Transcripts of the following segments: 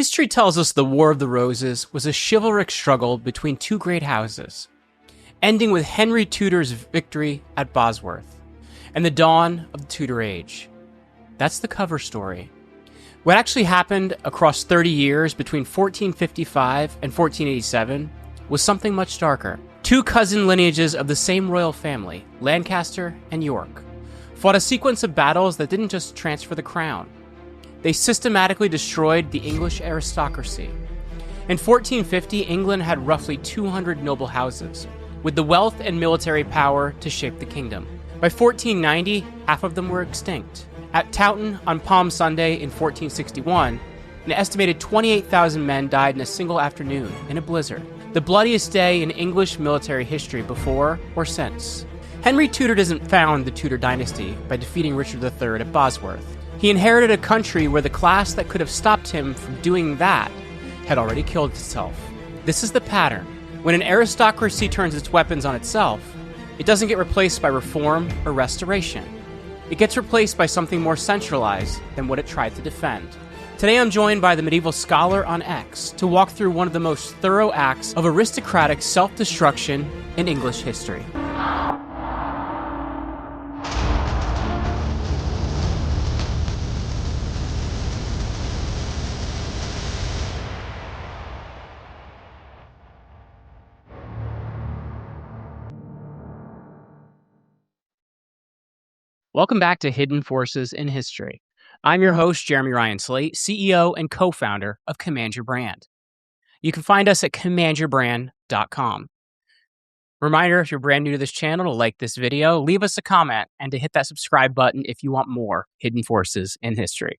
History tells us the War of the Roses was a chivalric struggle between two great houses, ending with Henry Tudor's victory at Bosworth and the dawn of the Tudor Age. That's the cover story. What actually happened across 30 years between 1455 and 1487 was something much darker. Two cousin lineages of the same royal family, Lancaster and York, fought a sequence of battles that didn't just transfer the crown. They systematically destroyed the English aristocracy. In 1450, England had roughly 200 noble houses, with the wealth and military power to shape the kingdom. By 1490, half of them were extinct. At Towton on Palm Sunday in 1461, an estimated 28,000 men died in a single afternoon in a blizzard, the bloodiest day in English military history before or since. Henry Tudor doesn't found the Tudor dynasty by defeating Richard III at Bosworth. He inherited a country where the class that could have stopped him from doing that had already killed itself. This is the pattern. When an aristocracy turns its weapons on itself, it doesn't get replaced by reform or restoration. It gets replaced by something more centralized than what it tried to defend. Today I'm joined by the medieval scholar on X to walk through one of the most thorough acts of aristocratic self-destruction in English history. Welcome back to Hidden Forces in History. I'm your host, Jeremy Ryan Slate, CEO and co-founder of Command Your Brand. You can find us at commandyourbrand.com. Reminder, if you're brand new to this channel, to like this video, leave us a comment, and to hit that subscribe button if you want more Hidden Forces in History.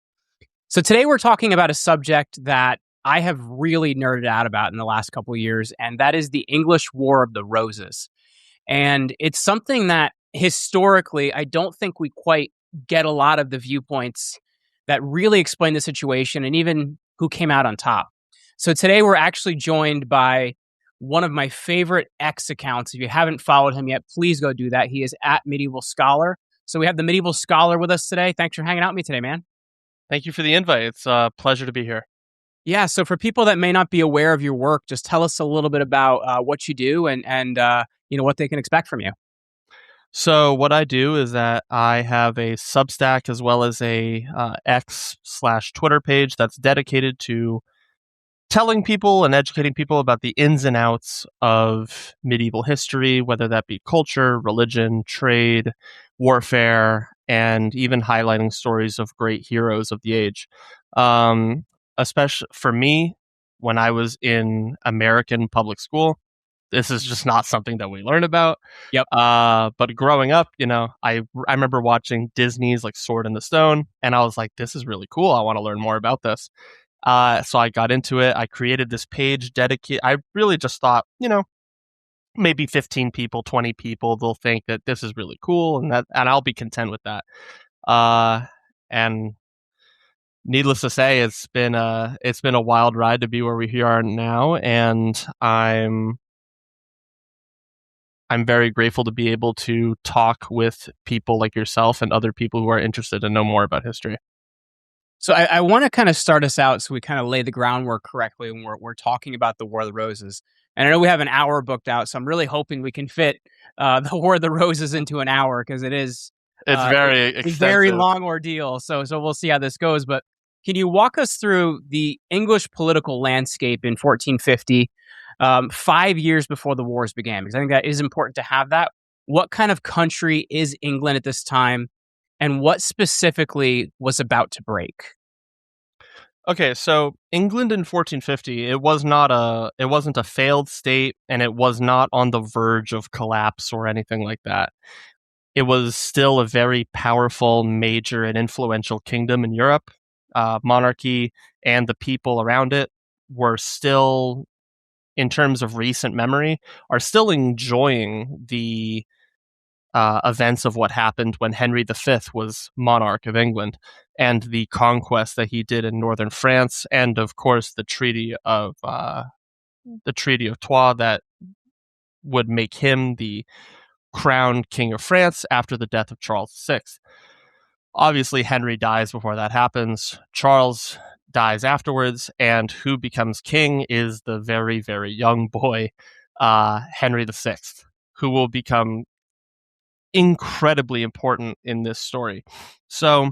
So today we're talking about a subject that I have really nerded out about in the last couple of years, and that is the English War of the Roses. And it's something that historically, I don't think we quite get a lot of the viewpoints that really explain the situation and even who came out on top. So today we're actually joined by one of my favorite X accounts. If you haven't followed him yet, please go do that. He is at Medieval Scholar. So we have the Medieval Scholar with us today. Thanks for hanging out with me today, man. Thank you for the invite. It's a pleasure to be here. Yeah, so for people that may not be aware of your work, just tell us a little bit about what you do and what they can expect from you. So what I do is that I have a Substack as well as a X/Twitter page that's dedicated to telling people and educating people about the ins and outs of medieval history, whether that be culture, religion, trade, warfare, and even highlighting stories of great heroes of the age. Especially for me, when I was in American public school, this is just not something that we learn about. Yep. But growing up, I remember watching Disney's like Sword in the Stone, and I was like, this is really cool. I want to learn more about this. So I got into it. I created this page dedicated. I really just thought, maybe 15 people, 20 people, they'll think that this is really cool, and I'll be content with that. And needless to say, it's been a wild ride to be where we are now, and I'm very grateful to be able to talk with people like yourself and other people who are interested to know more about history. So I want to kind of start us out so we kind of lay the groundwork correctly when we're talking about the War of the Roses. And I know we have an hour booked out, so I'm really hoping we can fit the War of the Roses into an hour, because it's very extensive. A very long ordeal. So we'll see how this goes. But can you walk us through the English political landscape in 1450? 5 years before the wars began, because I think that is important to have that. What kind of country is England at this time, and what specifically was about to break? Okay, so England in 1450, it wasn't a failed state, and it was not on the verge of collapse or anything like that. It was still a very powerful, major, and influential kingdom in Europe. Monarchy and the people around it were still, in terms of recent memory, are still enjoying the events of what happened when Henry V was monarch of England, and the conquest that he did in northern France, and of course the Treaty of Tewkesbury that would make him the crowned King of France after the death of Charles VI. Obviously, Henry dies before that happens. Charles dies afterwards, and who becomes king is the very, very young boy, Henry VI, who will become incredibly important in this story. So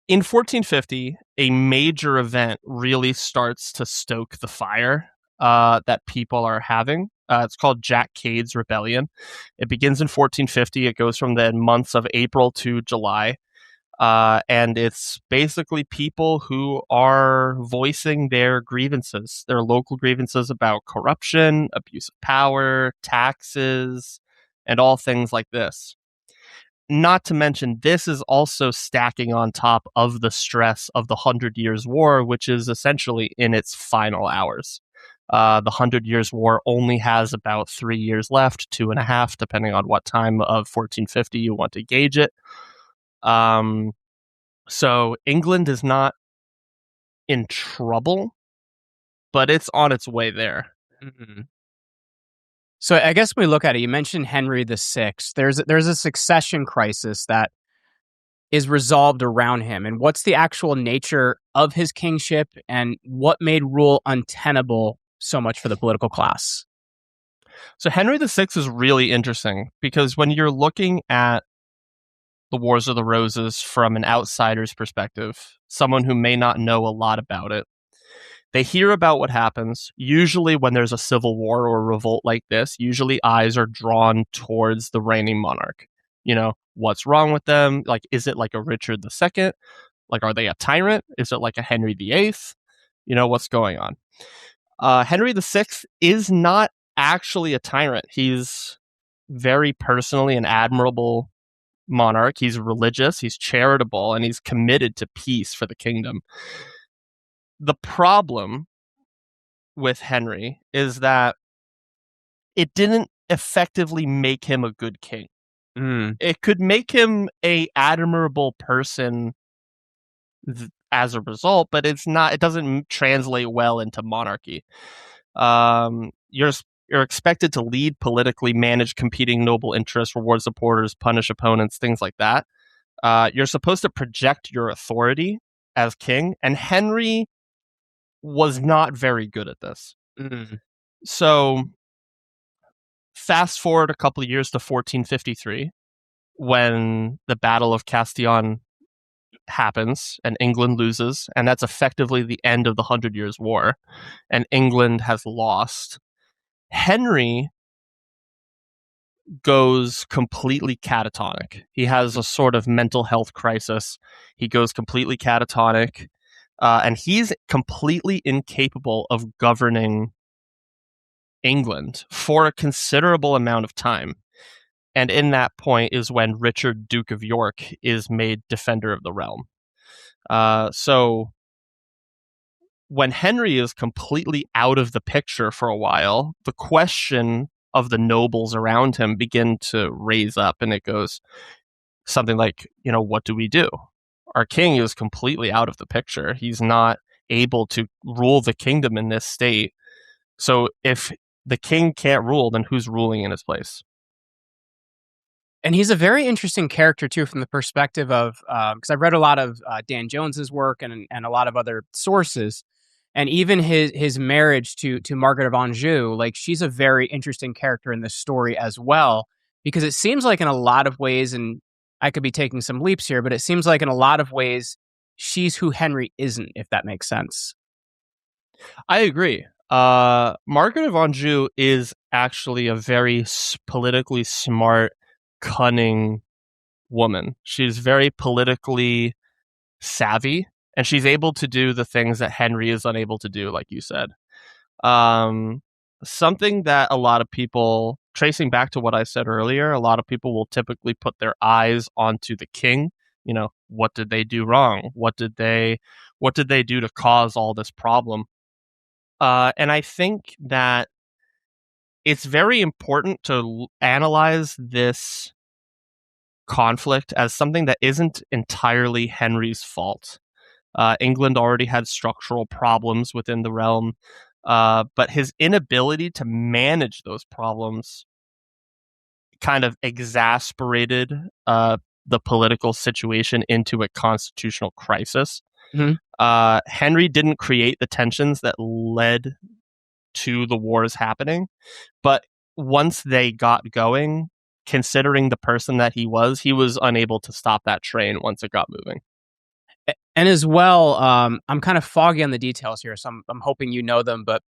in 1450, a major event really starts to stoke the fire that people are having. It's called Jack Cade's Rebellion. It begins in 1450. It goes from the months of April to July. And it's basically people who are voicing their grievances, their local grievances about corruption, abuse of power, taxes, and all things like this. Not to mention, this is also stacking on top of the stress of the 100 Years' War, which is essentially in its final hours. The 100 Years' War only has about 3 years left, 2.5, depending on what time of 1450 you want to gauge it. So England is not in trouble, but it's on its way there. Mm-hmm. So I guess when we look at it, you mentioned Henry VI. There's a succession crisis that is resolved around him. And what's the actual nature of his kingship, and what made rule untenable so much for the political class? So Henry VI is really interesting because when you're looking at the Wars of the Roses from an outsider's perspective, someone who may not know a lot about it, they hear about what happens. Usually when there's a civil war or a revolt like this, usually eyes are drawn towards the reigning monarch. You know, what's wrong with them? Like, is it like a Richard II? Like, are they a tyrant? Is it like a Henry VIII? You know, what's going on? Henry VI is not actually a tyrant. He's very personally an admirable monarch. He's religious, he's charitable, and he's committed to peace for the kingdom. The problem with Henry is that it didn't effectively make him a good king. It could make him a admirable person as a result, but it's not. It doesn't translate well into monarchy. You're expected to lead politically, manage competing noble interests, reward supporters, punish opponents, things like that. You're supposed to project your authority as king, and Henry was not very good at this. So fast forward a couple of years to 1453, when the Battle of Towton happens and England loses, and that's effectively the end of the 100 Years' War, and England has lost. Henry goes completely catatonic. He has a sort of mental health crisis. He goes completely catatonic, and he's completely incapable of governing England for a considerable amount of time. And in that point is when Richard, Duke of York, is made defender of the realm. So when Henry is completely out of the picture for a while, the question of the nobles around him begin to raise up, and it goes something like, you know, what do we do? Our king is completely out of the picture. He's not able to rule the kingdom in this state. So if the king can't rule, then who's ruling in his place? And he's a very interesting character, too, from the perspective of, because I've read a lot of Dan Jones's work and a lot of other sources, and even his marriage to Margaret of Anjou, like, she's a very interesting character in this story as well, because it seems like in a lot of ways, and I could be taking some leaps here, but it seems like in a lot of ways, she's who Henry isn't, if that makes sense. I agree. Margaret of Anjou is actually a very politically smart, cunning woman. She's very politically savvy, and she's able to do the things that Henry is unable to do, like you said. Something that a lot of people, tracing back to what I said earlier, a lot of people will typically put their eyes onto the king. You know, what did they do wrong? What did they do to cause all this problem? And I think that it's very important to analyze this conflict as something that isn't entirely Henry's fault. England already had structural problems within the realm, but his inability to manage those problems kind of exasperated the political situation into a constitutional crisis. Mhm. Henry didn't create the tensions that led to the wars happening, but once they got going, considering the person that he was unable to stop that train once it got moving. And as well, I'm kind of foggy on the details here, so I'm hoping you know them. But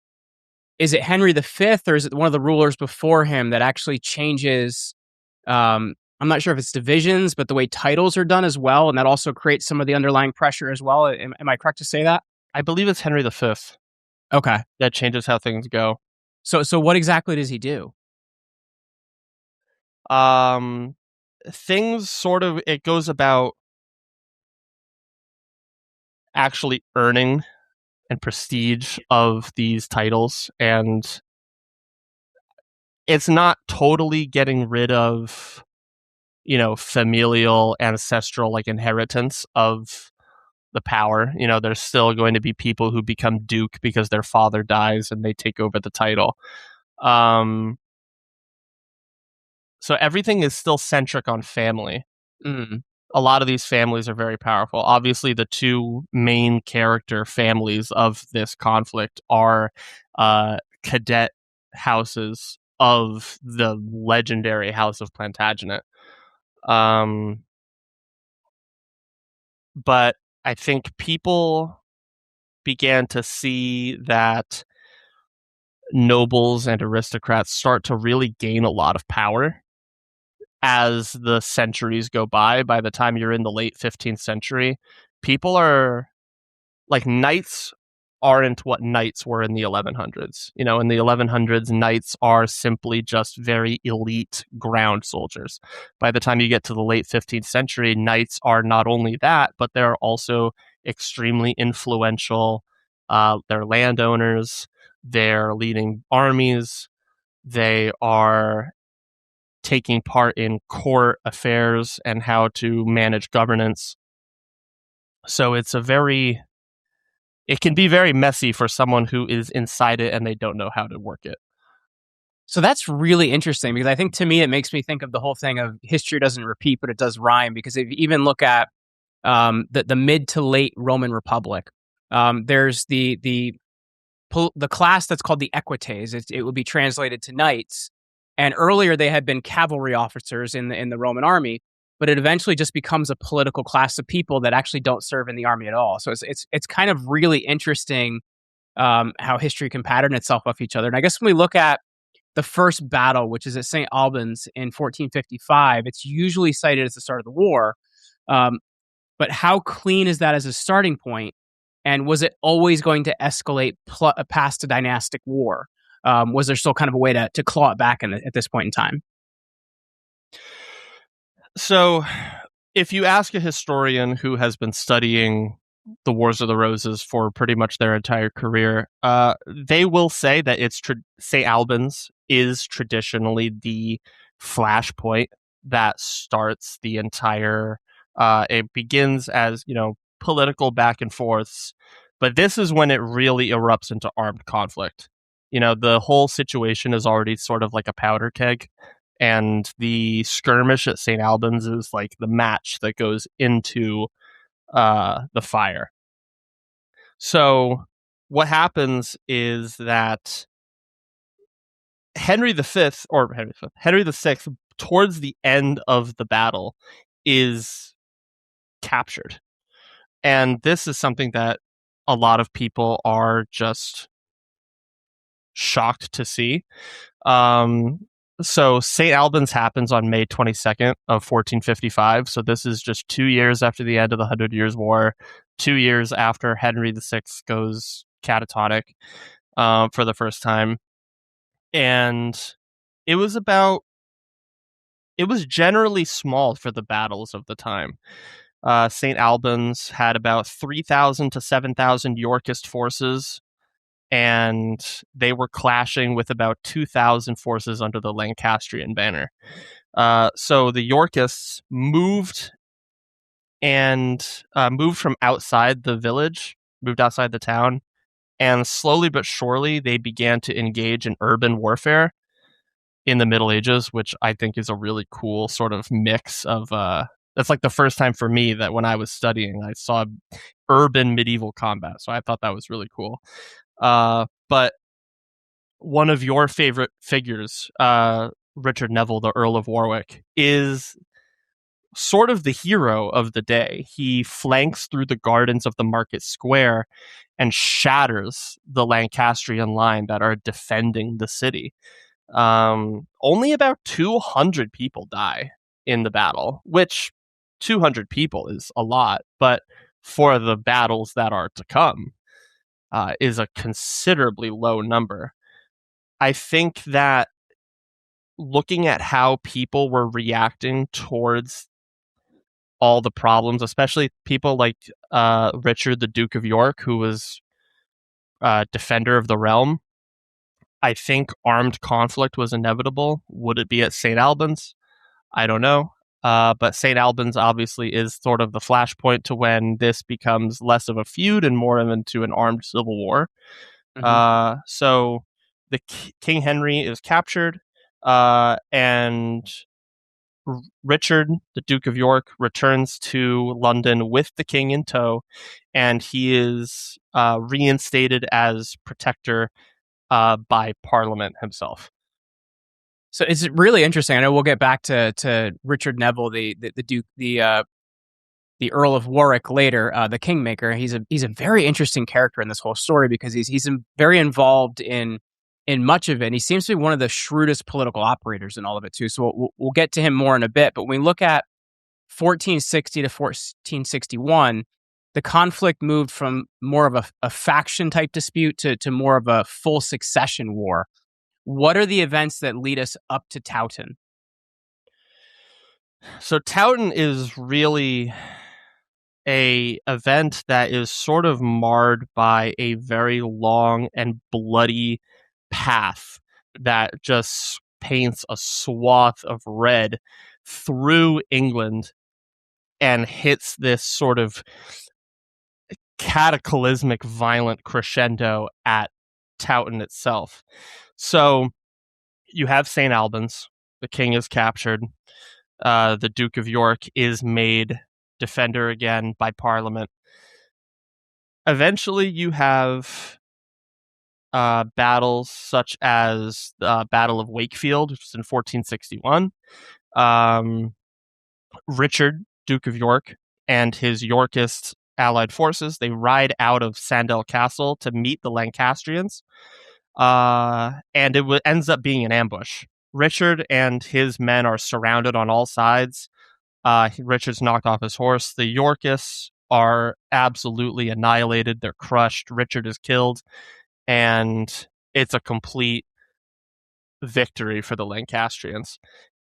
is it Henry V, or is it one of the rulers before him that actually changes? I'm not sure if it's divisions, but the way titles are done as well, and that also creates some of the underlying pressure as well. Am I correct to say that? I believe it's Henry V Okay. that changes how things go. So what exactly does he do? Things sort of, it goes about actually earning and prestige of these titles, and it's not totally getting rid of, familial ancestral like inheritance of the power. There's still going to be people who become duke because their father dies and they take over the title. So everything is still centric on family. Mm. A lot of these families are very powerful. Obviously, the two main character families of this conflict are cadet houses of the legendary House of Plantagenet. But I think people began to see that nobles and aristocrats start to really gain a lot of power as the centuries go by. By the time you're in the late 15th century, people are like, knights aren't what knights were in the 1100s. In the 1100s, knights are simply just very elite ground soldiers. By the time you get to the late 15th century, knights are not only that, but they're also extremely influential. They're landowners, they're leading armies, they are taking part in court affairs and how to manage governance. So it can be very messy for someone who is inside it and they don't know how to work it. So that's really interesting, because I think, to me, it makes me think of the whole thing of history doesn't repeat, but it does rhyme. Because if you even look at the mid to late Roman Republic, there's the class that's called the equites. It would be translated to knights, and earlier they had been cavalry officers in the Roman army, but it eventually just becomes a political class of people that actually don't serve in the army at all. So it's kind of really interesting how history can pattern itself off each other. And I guess when we look at the first battle, which is at St. Albans in 1455, it's usually cited as the start of the war. Um, but how clean is that as a starting point? And was it always going to escalate past a dynastic war? Was there still kind of a way to claw it back at this point in time? So if you ask a historian who has been studying the Wars of the Roses for pretty much their entire career, they will say that St. Albans is traditionally the flashpoint that starts the entire. It begins as political back and forths, but this is when it really erupts into armed conflict. The whole situation is already sort of like a powder keg, and the skirmish at St. Albans is like the match that goes into the fire. So what happens is that Henry VI, towards the end of the battle, is captured. And this is something that a lot of people are just shocked to see. So St. Albans happens on May 22nd of 1455. So this is just 2 years after the end of the 100 Years' War, 2 years after Henry VI goes catatonic for the first time. And it was generally small for the battles of the time. St. Albans had about 3,000 to 7,000 Yorkist forces, and they were clashing with about 2,000 forces under the Lancastrian banner. So the Yorkists moved from outside the village, moved outside the town, and slowly but surely they began to engage in urban warfare in the Middle Ages, which I think is a really cool sort of mix of That's like the first time for me that when I was studying, I saw urban medieval combat. So I thought that was really cool. But one of your favorite figures, Richard Neville, the Earl of Warwick, is sort of the hero of the day. He flanks through the gardens of the market square and shatters the Lancastrian line that are defending the city. Only about 200 people die in the battle, which 200 people is a lot, but for the battles that are to come, is a considerably low number. I think that looking at how people were reacting towards all the problems, especially people like Richard, the Duke of York, who was defender of the realm, I think armed conflict was inevitable. Would it be at St. Albans? I don't know. But St. Albans obviously is sort of the flashpoint to when this becomes less of a feud and more into an armed civil war. So the King Henry is captured, and Richard, the Duke of York, returns to London with the king in tow, and he is reinstated as protector by Parliament himself. So it's really interesting. I know we'll get back to Richard Neville, the Duke, the Earl of Warwick later, the Kingmaker. He's a very interesting character in this whole story because he's very involved in much of it. And he seems to be one of the shrewdest political operators in all of it too. So we'll get to him more in a bit. But when we look at 1460 to 1461, the conflict moved from more of a faction type dispute to more of a full succession war. What are the events that lead us up to Towton? So Towton is really a event that is sort of marred by a very long and bloody path that just paints a swath of red through England and hits this sort of cataclysmic violent crescendo at Towton itself. So you have St. Albans, the king is captured, the Duke of York is made defender again by Parliament. Eventually you have battles such as the Battle of Wakefield, which was in 1461. Richard, Duke of York, and his Yorkist allied forces, they ride out of Sandell Castle to meet the Lancastrians. And it ends up being an ambush. Richard and his men are surrounded on all sides. Richard's knocked off his horse. The Yorkists are absolutely annihilated. They're crushed. Richard is killed. And it's a complete victory for the Lancastrians.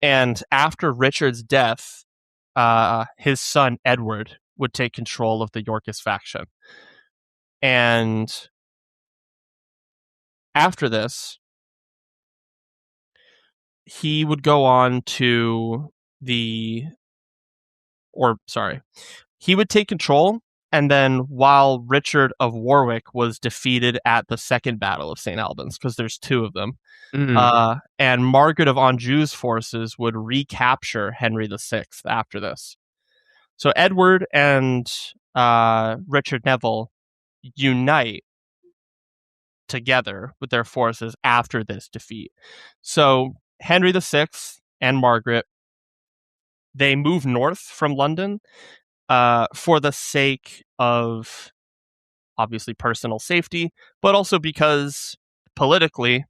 And after Richard's death, his son Edward would take control of the Yorkist faction. And after this, he would go on to he would take control, and then while Richard of Warwick was defeated at the Second Battle of St. Albans, because there's two of them, and Margaret of Anjou's forces would recapture Henry VI after this. So Edward and Richard Neville unite together with their forces after this defeat. So Henry VI and Margaret, they move north from London for the sake of obviously personal safety, but also because politically,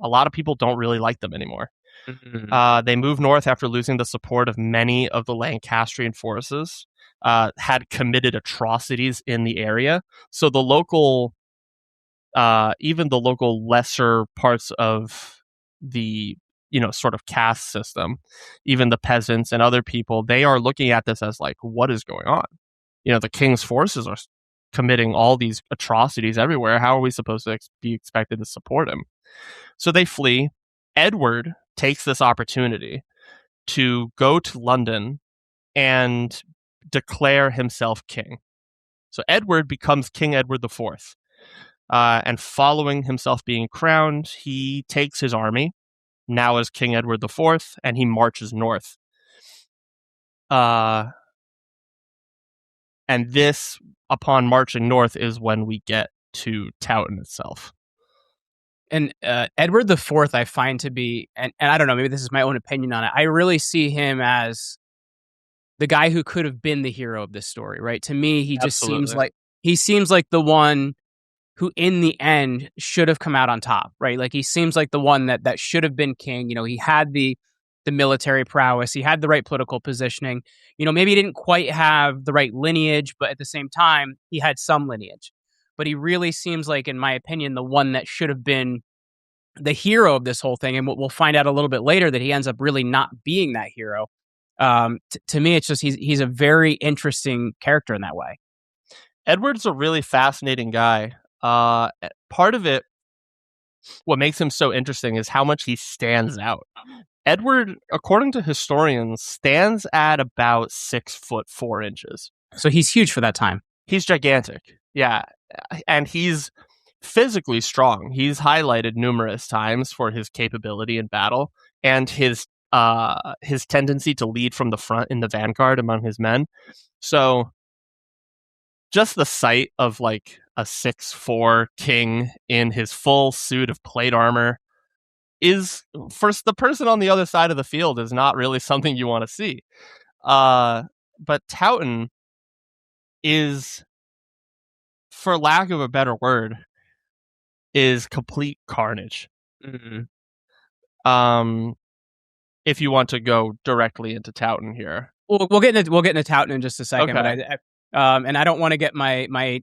a lot of people don't really like them anymore. They move north after losing the support of many of the Lancastrian forces, had committed atrocities in the area. So the local, even the local lesser parts of the sort of caste system, even the peasants and other people, they are looking at this as like, what is going on? The king's forces are committing all these atrocities everywhere. How are we supposed to be expected to support him? So they flee. Edward takes this opportunity to go to London and declare himself king. So Edward becomes King Edward IV. And following himself being crowned, he takes his army, now as King Edward IV, and he marches north. And this, upon marching north, is when we get to Towton itself. And Edward the Fourth, I find to be, and I don't know, maybe this is my own opinion on it. I really see him as the guy who could have been the hero of this story, right? To me, he just seems like the one who, in the end, should have come out on top, right? Like he seems like the one that should have been king. You know, he had the military prowess, he had the right political positioning. You know, maybe he didn't quite have the right lineage, but at the same time, he had some lineage. But he really seems like, in my opinion, the one that should have been the hero of this whole thing. And we'll find out a little bit later that he ends up really not being that hero. To me, it's just he's a very interesting character in that way. Edward's a really fascinating guy. Part of it, what makes him so interesting, is how much he stands out. Edward, according to historians, stands at about 6'4". So he's huge for that time. He's gigantic. Yeah. And he's physically strong. He's highlighted numerous times for his capability in battle and his tendency to lead from the front in the vanguard among his men. So just the sight of like a 6'4" king in his full suit of plate armor is, for the person on the other side of the field, is not really something you want to see. But Towton is, for lack of a better word, is complete carnage. Mm-hmm. If you want to go directly into Towton here, we'll get into Towton in just a second. Okay. But and I don't want to get my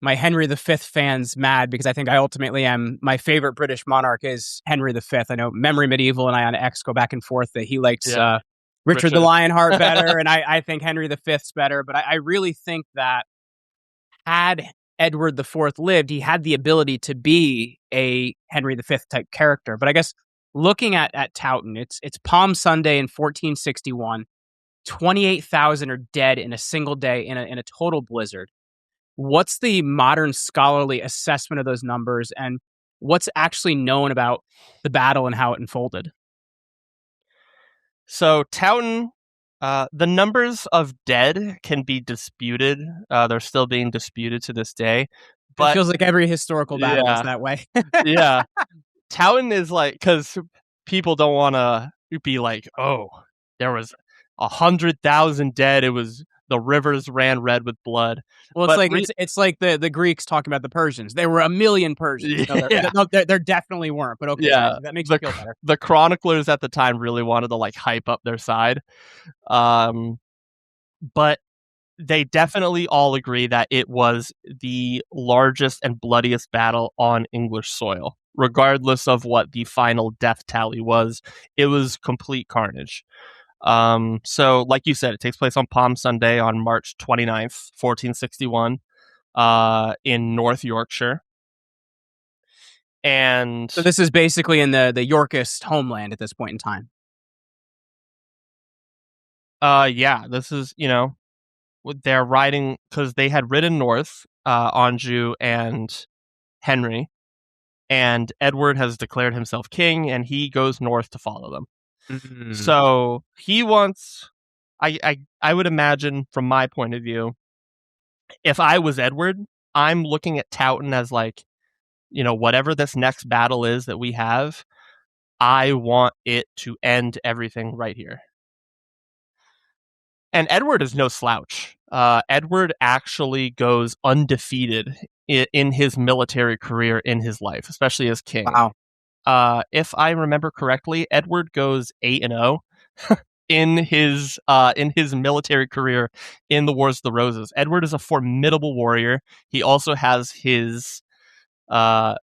Henry V fans mad, because I think I ultimately am. My favorite British monarch is Henry V. I know Memory Medieval and I on X go back and forth that he likes Richard the Lionheart better, and I think Henry V's better. But I really think that had Edward IV lived, he had the ability to be a Henry V type character. But I guess looking at Towton, it's Palm Sunday in 1461. 28,000 are dead in a single day in a total blizzard. What's the modern scholarly assessment of those numbers, and what's actually known about the battle and how it unfolded? So Towton, the numbers of dead can be disputed. They're still being disputed to this day. But it feels like every historical battle is that way. Yeah. Towton is like, because people don't want to be like, oh, there was 100,000 dead. It was, the rivers ran red with blood. Well, it's like the Greeks talking about the Persians. There were 1 million Persians. No, there definitely weren't. But okay, yeah, that makes me feel better. The chroniclers at the time really wanted to like hype up their side, but they definitely all agree that it was the largest and bloodiest battle on English soil. Regardless of what the final death tally was, it was complete carnage. So like you said, it takes place on Palm Sunday on March 29th, 1461, in North Yorkshire. And so this is basically in the Yorkist homeland at this point in time. Yeah, this is, they're riding, because they had ridden north, Anjou and Henry, and Edward has declared himself king, and he goes north to follow them. Mm-hmm. So he wants, I would imagine, from my point of view, if I was Edward, I'm looking at Towton as like, whatever this next battle is that we have, I want it to end everything right here. And Edward is no slouch. Edward actually goes undefeated in his military career in his life, especially as king. Wow. If I remember correctly, Edward goes 8-0 in his military career in the Wars of the Roses. Edward is a formidable warrior. He also has his brother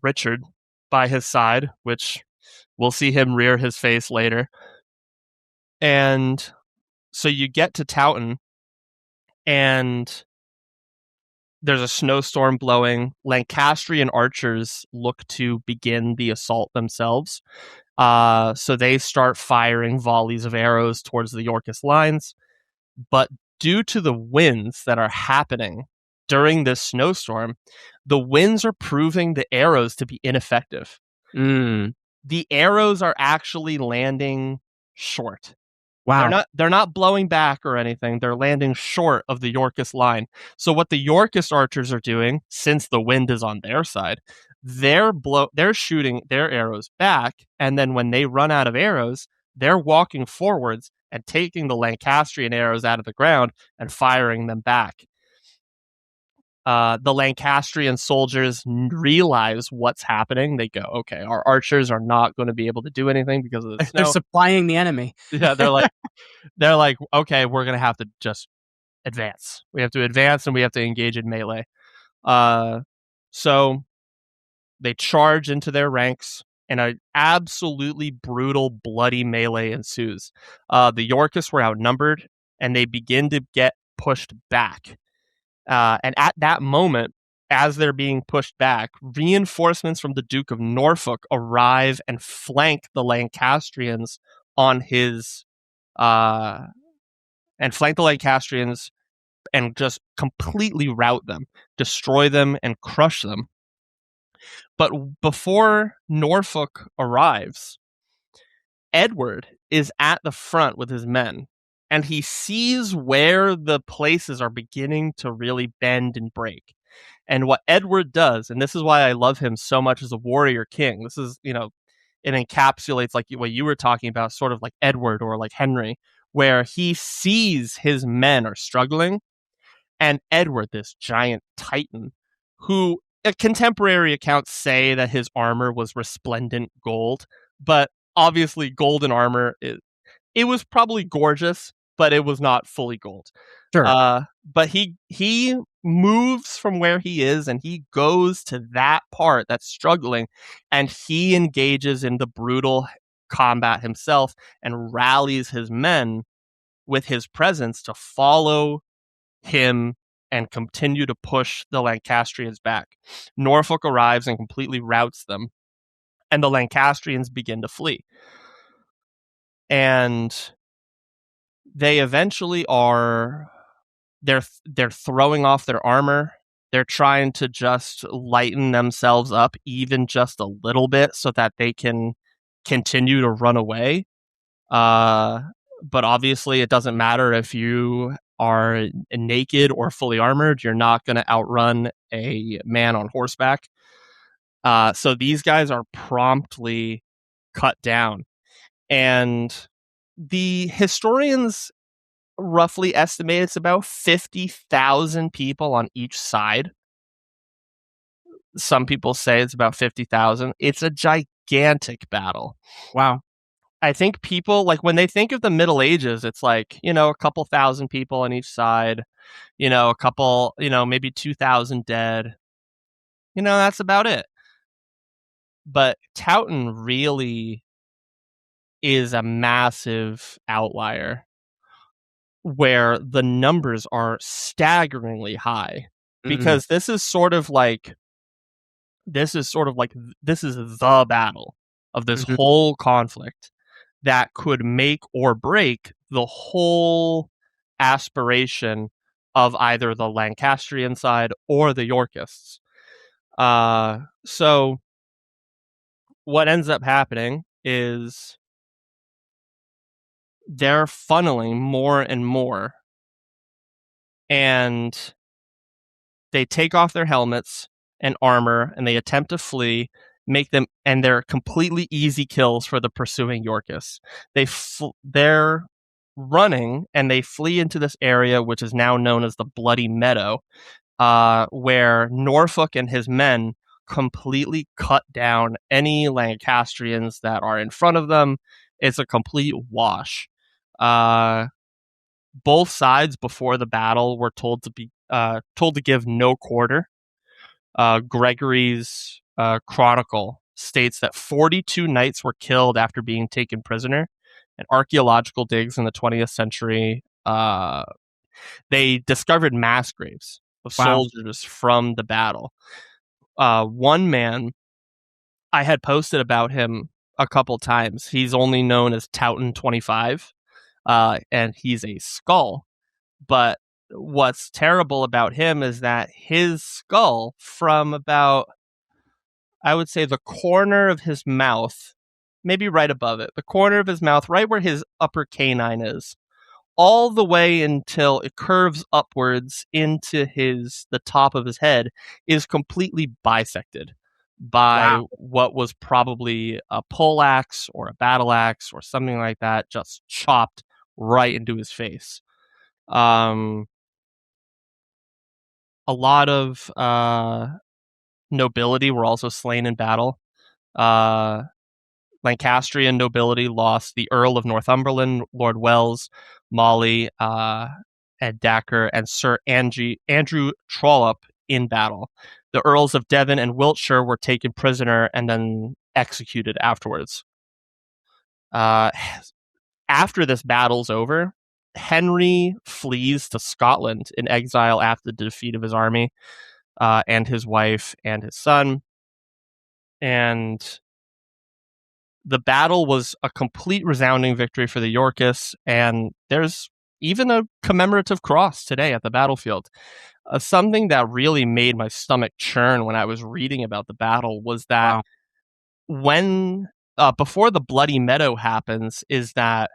Richard by his side, which we'll see him rear his face later. And so you get to Towton, and there's a snowstorm blowing. Lancastrian archers look to begin the assault themselves. So they start firing volleys of arrows towards the Yorkist lines. But due to the winds that are happening during this snowstorm, the winds are proving the arrows to be ineffective. The arrows are actually landing short. Wow. They're not blowing back or anything. They're landing short of the Yorkist line. So what the Yorkist archers are doing, since the wind is on their side, they're shooting their arrows back, and then when they run out of arrows, they're walking forwards and taking the Lancastrian arrows out of the ground and firing them back. The Lancastrian soldiers realize what's happening. They go, okay, our archers are not going to be able to do anything because of the snow. They're supplying the enemy. Yeah, they're like, okay, we're going to have to just advance. We have to advance and we have to engage in melee. So they charge into their ranks, and an absolutely brutal, bloody melee ensues. The Yorkists were outnumbered, and they begin to get pushed back. And at that moment, as they're being pushed back, reinforcements from the Duke of Norfolk arrive and flank the Lancastrians on his and just completely rout them, destroy them, and crush them. But before Norfolk arrives, Edward is at the front with his men, and he sees where the places are beginning to really bend and break. And what Edward does, and this is why I love him so much as a warrior king, this is, it encapsulates like what you were talking about, sort of like Edward or like Henry, where he sees his men are struggling, and Edward, this giant titan, who contemporary accounts say that his armor was resplendent gold, but obviously golden armor, it was probably gorgeous, but it was not fully gold. Sure. But he moves from where he is, and he goes to that part that's struggling, and he engages in the brutal combat himself and rallies his men with his presence to follow him and continue to push the Lancastrians back. Norfolk arrives and completely routs them, and the Lancastrians begin to flee. And they eventually they're throwing off their armor. They're trying to just lighten themselves up even just a little bit so that they can continue to run away. But obviously it doesn't matter if you are naked or fully armored. You're not going to outrun a man on horseback. So these guys are promptly cut down. And the historians roughly estimate it's about 50,000 people on each side. Some people say it's about 50,000. It's a gigantic battle. Wow. I think people, like, when they think of the Middle Ages, it's like, a couple thousand people on each side, a couple, maybe 2,000 dead. That's about it. But Towton really is a massive outlier where the numbers are staggeringly high, because this is the battle of this whole conflict that could make or break the whole aspiration of either the Lancastrian side or the Yorkists. So what ends up happening is they're funneling more and more, and they take off their helmets and armor, and they attempt to flee, and they're completely easy kills for the pursuing Yorkists. They're running, and they flee into this area, which is now known as the Bloody Meadow, where Norfolk and his men completely cut down any Lancastrians that are in front of them. It's a complete wash. Both sides before the battle were told to give no quarter. Gregory's chronicle states that 42 knights were killed after being taken prisoner, and archaeological digs in the 20th century, they discovered mass graves of soldiers from the battle. One man, I had posted about him a couple times. He's only known as Towton 25, and he's a skull. But what's terrible about him is that his skull, from about, I would say, the corner of his mouth maybe right above it, the corner of his mouth, right where his upper canine is, all the way until it curves upwards into the top of his head, is completely bisected by Wow. what was probably a poleaxe or a battle axe or something like that, just chopped right into his face. A lot of nobility were also slain in battle. Lancastrian nobility lost the Earl of Northumberland, Lord Wells, Molly, Ed Dacre, and Sir Andrew Trollope in battle. The Earls of Devon and Wiltshire were taken prisoner and then executed afterwards. After this battle's over, Henry flees to Scotland in exile after the defeat of his army, and his wife and his son. And the battle was a complete resounding victory for the Yorkists, and there's even a commemorative cross today at the battlefield. Something that really made my stomach churn when I was reading about the battle was that Wow. when before the Bloody Meadow happens, is that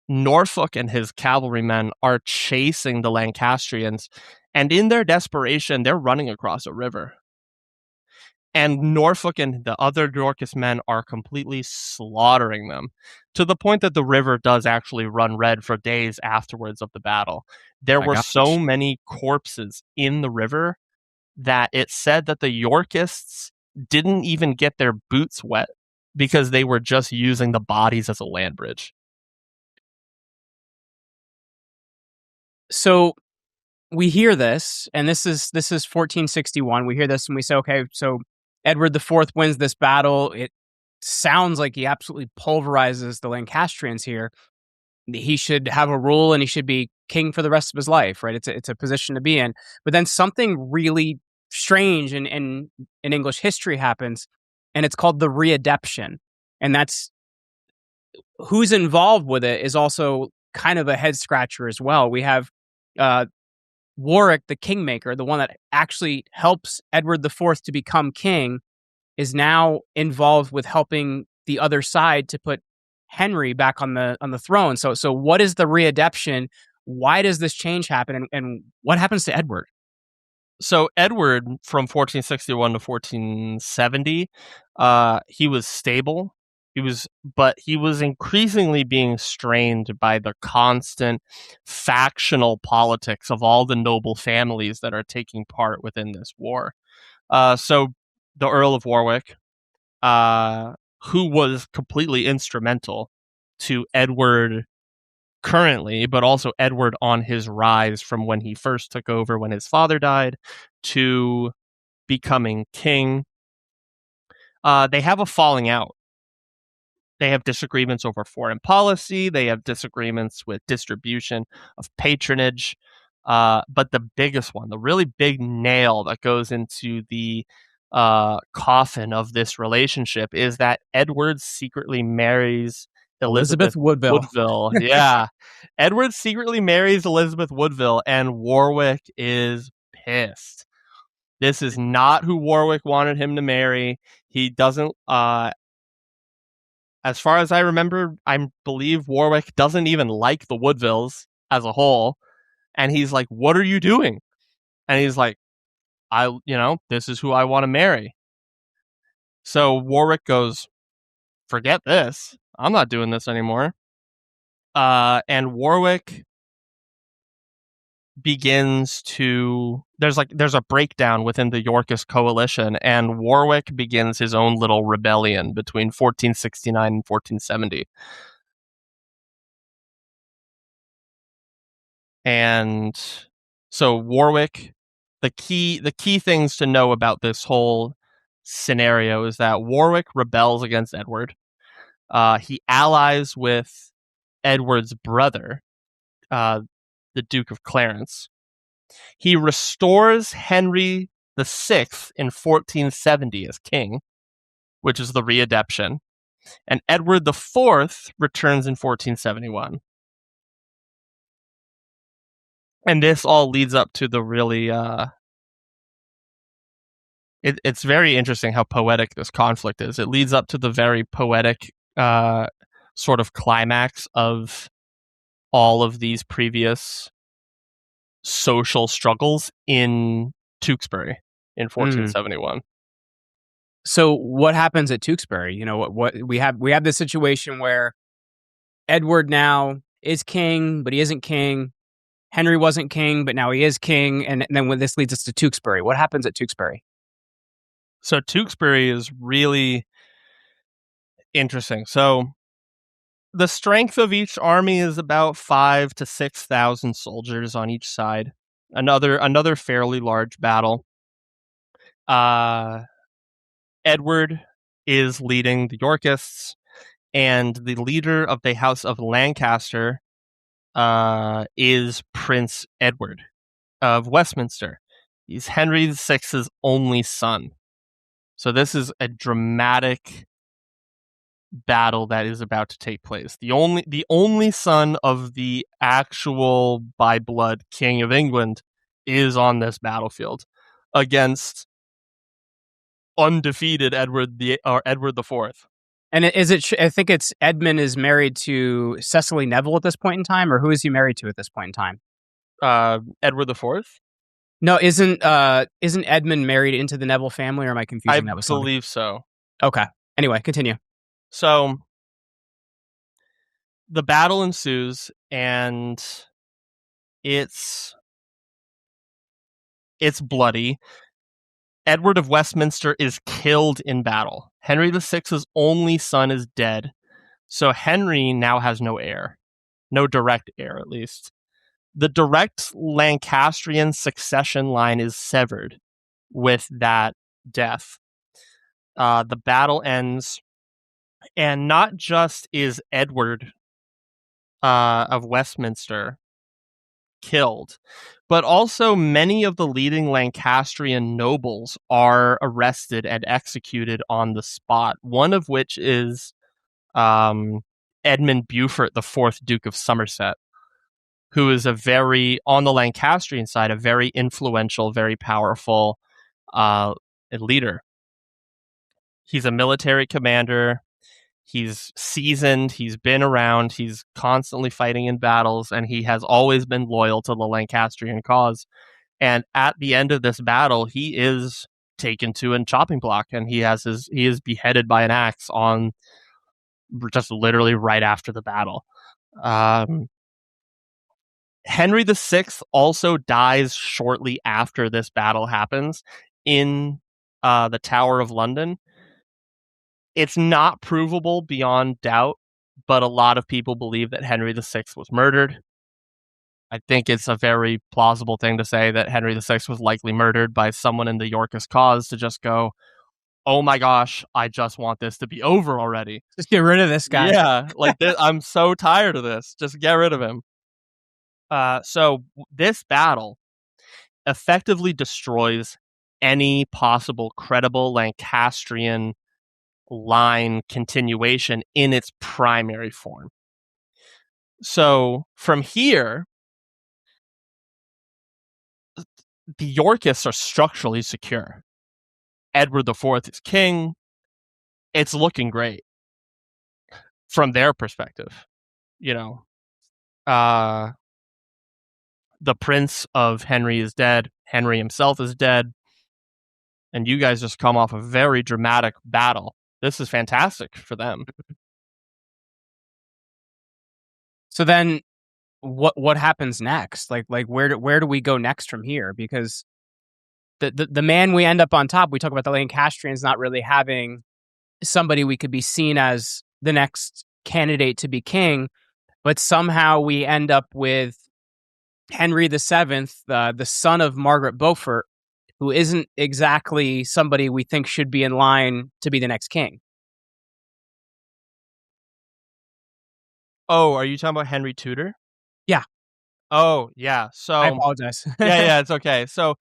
Norfolk and his cavalrymen are chasing the Lancastrians, and in their desperation, they're running across a river. And Norfolk and the other Yorkist men are completely slaughtering them, to the point that the river does actually run red for days afterwards of the battle. There My were gosh. so many corpses in the river that it said that the Yorkists didn't even get their boots wet because they were just using the bodies as a land bridge. So we hear this, and this is 1461. We hear this and we say, okay, so Edward IV wins this battle. It sounds like he absolutely pulverizes the Lancastrians here. He should have a rule and he should be king for the rest of his life, right? It's a position to be in. But then something really strange in English history happens, and it's called the Readeption. And that's who's involved with it is also kind of a head scratcher as well. We have Warwick the Kingmaker, the one that actually helps Edward IV to become king, is now involved with helping the other side to put Henry back on the throne. So what is the Readeption? Why does this change happen, and what happens to Edward? So Edward, from 1461 to 1470, he was stable. But he was increasingly being strained by the constant factional politics of all the noble families that are taking part within this war. So the Earl of Warwick, who was completely instrumental to Edward currently, but also Edward on his rise from when he first took over when his father died to becoming king. They have a falling out. They have disagreements over foreign policy. They have disagreements with distribution of patronage. But the biggest one, the really big nail that goes into the coffin of this relationship, is that Edward secretly marries Elizabeth Woodville. Yeah. Edward secretly marries Elizabeth Woodville, and Warwick is pissed. This is not who Warwick wanted him to marry. He doesn't, as far as I remember, I believe Warwick doesn't even like the Woodvilles as a whole. And he's like, what are you doing? And he's like, this is who I want to marry. So Warwick goes, forget this. I'm not doing this anymore. And Warwick begins to there's a breakdown within the Yorkist coalition, and Warwick begins his own little rebellion between 1469 and 1470. And so Warwick, the key things to know about this whole scenario is that Warwick rebels against Edward. He allies with Edward's brother, the Duke of Clarence. He restores Henry VI in 1470 as king, which is the Readeption, and Edward IV returns in 1471. And this all leads up to the really It's very interesting how poetic this conflict is. It leads up to the very poetic sort of climax of all of these previous social struggles in Tewkesbury in Mm. 1471. So what happens at Tewkesbury? You know, what we have this situation where Edward now is king, but he isn't king. Henry wasn't king, but now he is king. And then when this leads us to Tewkesbury, what happens at Tewkesbury? So Tewkesbury is really interesting. So the strength of each army is about 5,000 to 6,000 soldiers on each side. Another fairly large battle. Edward is leading the Yorkists, and the leader of the House of Lancaster is Prince Edward of Westminster. He's Henry VI's only son. So this is a dramatic battle that is about to take place. The only son of the actual by blood King of England is on this battlefield against undefeated Edward the Fourth. And is it? I think it's Edmund is married to Cecily Neville at this point in time, or who is he married to at this point in time? Edward the Fourth. No, isn't Edmund married into the Neville family, or am I confusing that with something? I believe so. Okay. Anyway, continue. So the battle ensues, and it's bloody. Edward of Westminster is killed in battle. Henry VI's only son is dead, so Henry now has no heir. No direct heir, at least. The direct Lancastrian succession line is severed with that death. The battle ends, and not just is Edward of Westminster killed, but also many of the leading Lancastrian nobles are arrested and executed on the spot, one of which is Edmund Beaufort, the 4th Duke of Somerset, who is on the Lancastrian side, a very influential, very powerful leader. He's a military commander. He's seasoned. He's been around. He's constantly fighting in battles, and he has always been loyal to the Lancastrian cause. And at the end of this battle, he is taken to a chopping block, and he is beheaded by an axe on just literally right after the battle. Henry VI also dies shortly after this battle happens in the Tower of London. It's not provable beyond doubt, but a lot of people believe that Henry VI was murdered. I think it's a very plausible thing to say that Henry VI was likely murdered by someone in the Yorkist cause to just go, oh my gosh, I just want this to be over already. Just get rid of this guy. Yeah, like I'm so tired of this. Just get rid of him. So this battle effectively destroys any possible credible Lancastrian line continuation in its primary form. So from here, the Yorkists are structurally secure. Edward IV is king. It's looking great from their perspective. You know, the prince of Henry is dead. Henry himself is dead. And you guys just come off a very dramatic battle. This is fantastic for them. So then what happens next? Like where do we go next from here? Because the man we end up on top, we talk about the Lancastrians not really having somebody we could be seen as the next candidate to be king, but somehow we end up with Henry VII, the son of Margaret Beaufort, who isn't exactly somebody we think should be in line to be the next king. Oh, are you talking about Henry Tudor? Yeah. Oh, yeah. So I apologize. yeah, it's okay. So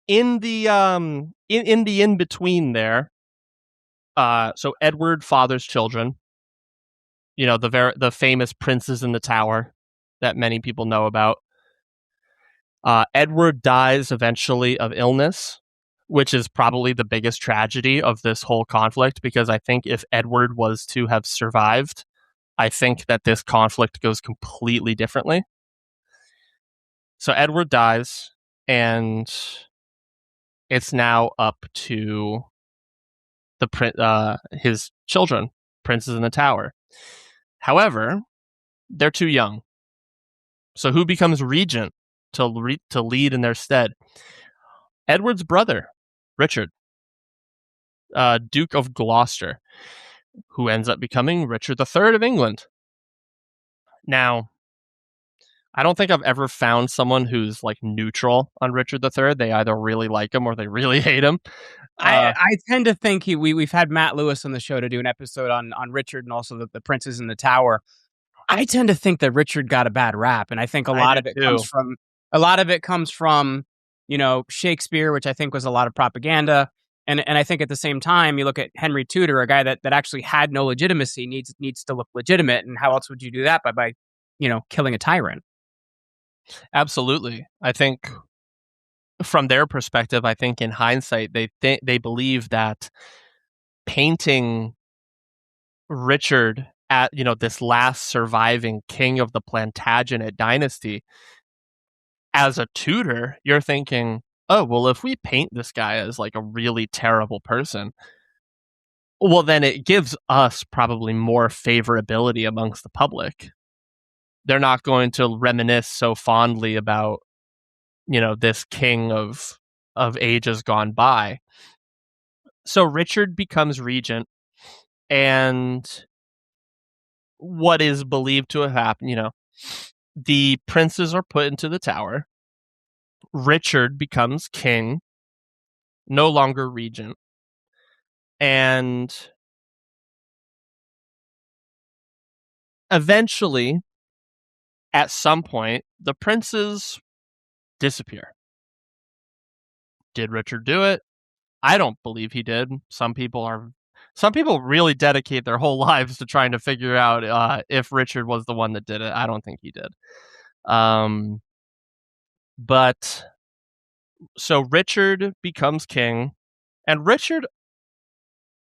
in the in between there, so Edward fathers children. You know, the famous princes in the tower that many people know about. Edward dies eventually of illness, which is probably the biggest tragedy of this whole conflict, because I think if Edward was to have survived, I think that this conflict goes completely differently. So Edward dies, and it's now up to his children, princes in the Tower. However, they're too young. So who becomes regent to lead in their stead? Edward's brother, Richard, Duke of Gloucester, who ends up becoming Richard III of England. Now, I don't think I've ever found someone who's like neutral on Richard III. They either really like him or they really hate him. I tend to think we've had Matt Lewis on the show to do an episode on Richard and also the princes in the Tower. I tend to think that Richard got a bad rap, and I think a lot of it comes from Shakespeare, which I think was a lot of propaganda. And I think at the same time, you look at Henry Tudor, a guy that actually had no legitimacy, needs to look legitimate. And how else would you do that? By killing a tyrant. Absolutely. I think from their perspective, I think in hindsight, they believe that painting Richard at this last surviving king of the Plantagenet dynasty as a Tudor, you're thinking, oh, well, if we paint this guy as like a really terrible person, well, then it gives us probably more favorability amongst the public. They're not going to reminisce so fondly about, this king of ages gone by. So Richard becomes regent, and what is believed to have happened, the princes are put into the Tower. Richard becomes king, no longer regent. And eventually, at some point, the princes disappear. Did Richard do it? I don't believe he did. Some people really dedicate their whole lives to trying to figure out if Richard was the one that did it. I don't think he did. But so Richard becomes king, and Richard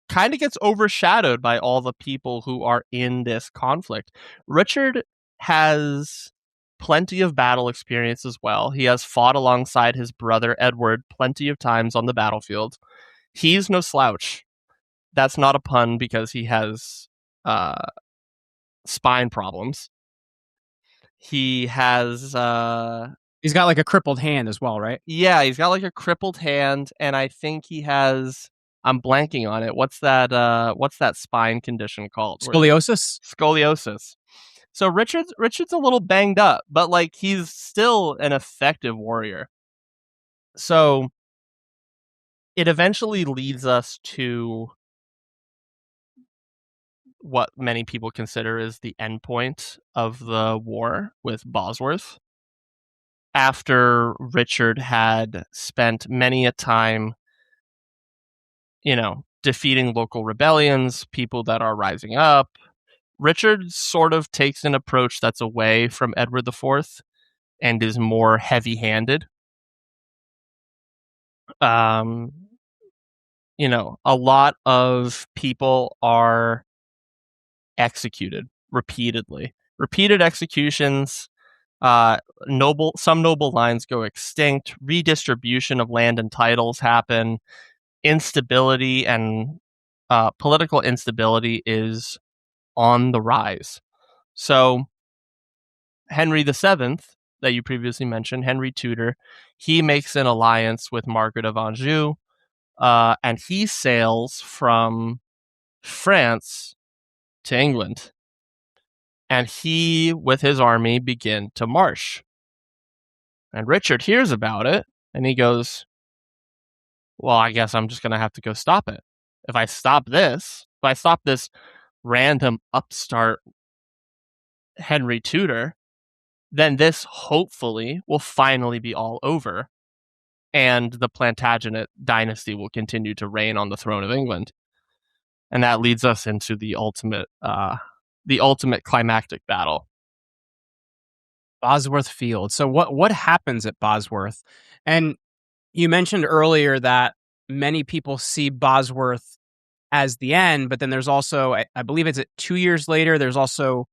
kind of gets overshadowed by all the people who are in this conflict. Richard has plenty of battle experience as well. He has fought alongside his brother Edward plenty of times on the battlefield. He's no slouch. That's not a pun because he has spine problems. He has he's got like a crippled hand as well, right? Yeah, he's got like a crippled hand, and I think he has, I'm blanking on it. What's that spine condition called? Scoliosis. So Richard's a little banged up, but like he's still an effective warrior. So it eventually leads us to what many people consider is the end point of the war with Bosworth. After Richard had spent many a time, defeating local rebellions, people that are rising up, Richard sort of takes an approach that's away from Edward IV and is more heavy-handed. A lot of people are executed repeatedly. Repeated executions, some noble lines go extinct, redistribution of land and titles happen, instability and political instability is on the rise. So Henry VII, that you previously mentioned, Henry Tudor, he makes an alliance with Margaret of Anjou, and he sails from France to England. And he, with his army, begin to march. And Richard hears about it, and he goes, well, I guess I'm just going to have to go stop it. If I stop this random upstart Henry Tudor, then this hopefully will finally be all over, and the Plantagenet dynasty will continue to reign on the throne of England. And that leads us into the ultimate climactic battle. Bosworth Field. So what happens at Bosworth? And you mentioned earlier that many people see Bosworth as the end, but then there's also, I believe it's 2 years later, there's also